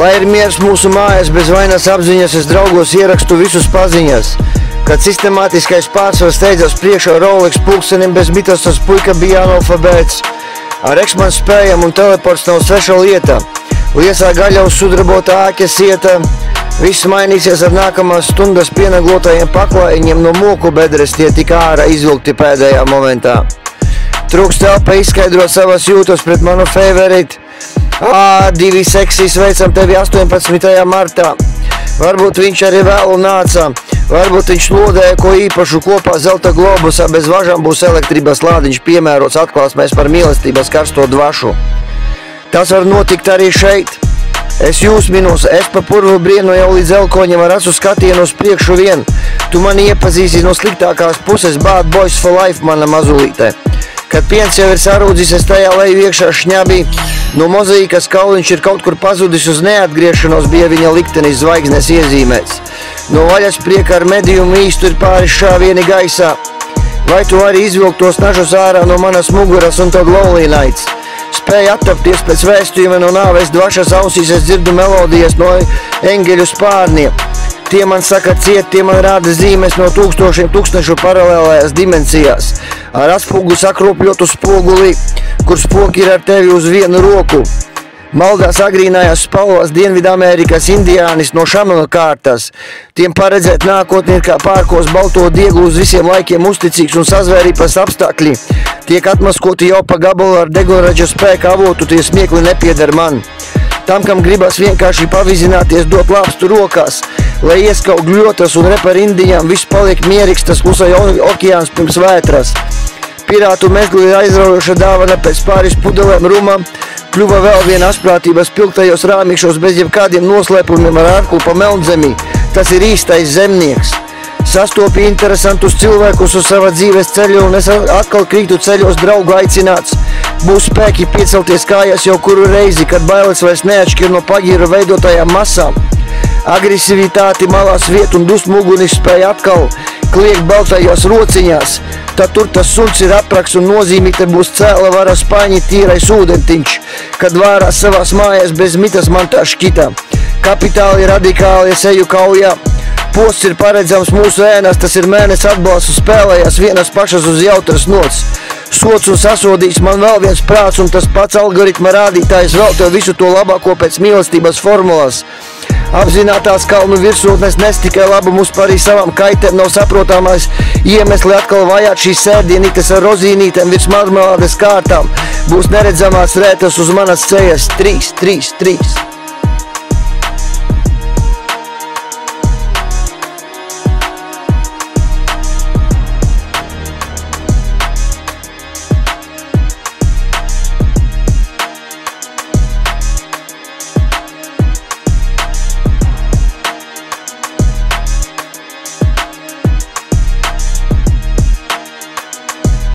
Lai ir miers mūsu mājas, bez vainas apziņas, es draugos ierakstu visus paziņas. Kad sistemātiskais pārsvars steidzas priekšā Rolex pulkstenim, bez mitas tas puika bija analfabēts. Ar eksmanu spējam un teleports nav sveša lieta. Liesā gaļa uz sudrabota āķa sieta. Viss mainīsies ar nākamās stundas pienaglotajiem paklājiņiem no moku bedres, tie tik ārā izvilkti pēdējā momentā. Trūks telpa izskaidrot savas jūtas pret manu favorite. Divi seksi, sveicam tevi 18. martā. Varbūt viņš arī vēlu nāca. Varbūt viņš lodēja ko īpašu kopā zelta globusā. Bez važām būs elektrības lādiņš piemērots atklāsmēs par mīlestības karsto dvašu. Tas var notikt arī šeit. Es jūs minos, es pa purvu brienu jau līdz elkoņam ar acu skatienu uz priekšu vien. Tu mani iepazīsi no sliktākās puses, bad boys for life, mana mazulīte. Kad piens jau ir sarūdzis, es tajā leju iekšā šņabī. No mozaīkas kauliņš ir kaut kur pazudis uz neatgriešanos, bija viņa liktenis zvaigznes iezīmēts. No vaļas prieka ar mediumu īstu ir pāris šāvieni gaisā. Vai tu vari izvilkt tos nažus ārā no manas muguras un tad lonely nights? Spēja attapties pēc vēstījuma no nāves dvašas ausīs, es dzirdu melodijas no engeļu spārniem. Tie man saka ciet, tie man rāda zīmes no tūkstošu paralēlējās dimensijās. Ar atspūgu sakropļotu spoguli, kur spoki ir ar tevi uz vienu roku. Maldās agrīnājās spalvās Dienvidamerikas indiānis no šamana kārtas. Tiem paredzēt nākotni ir kā pārkos balto dieglu uz visiem laikiem uzticīgs un sazvērības apstākļi. Tiek atmaskoti jau pa gabalu ar degoraģa spēka avotu, tie smiekli nepieder man. Tam, kam gribas vienkārši pavizināties, dot lāpstu rokās, lai ieskaug gļotas un repar indijām, viss paliek mierīgs, tas klusai okeāns pirms vētras. Pirātu mezgli ir aizraujoša dāvana pēc pāris pudelēm rumam, kļuva vēl viena asprātības pilktajos rāmīšos bez jebkādiem noslēpumiem ar ārklu pa melnzemī. Tas ir īstais zemnieks. Sastopi interesantus cilvēkus uz sava dzīves ceļu un es atkal krītu ceļos draugu aicināts. Būs spēki piecelties kājās jau kuru reizi, kad bailes vairs neatšķir no pagīra veidotajām masām. Agresivitāti malās viet un dusmu ugunis spēja atkal kliegt baltajās rociņās. Tad tur tas suns ir apraks un nozīmīte būs cēla vara spaiņi tīrais ūdentiņš, kad vārās savās mājās bez mitas man tā šķita. Kapitāli radikāli es eju kaujā. Posts ir paredzams mūsu ēnās, tas ir mēnesis atbalstu spēlējās vienas pašas uz jautras nots. Sots un sasodīts man vēl viens prāts un tas pats algoritma rādītājs vēl tev visu to labāko pēc mīlestības formulas. Apzinātās kalnu virsotnes nes tikai labumus par savām kaitēm, nav saprotamais iemesli atkal vajāt šīs sērdienītes ar rozīnītēm virs marmelādes kārtām. Būs neredzamās rētas uz manas cejas 3, 3, 3.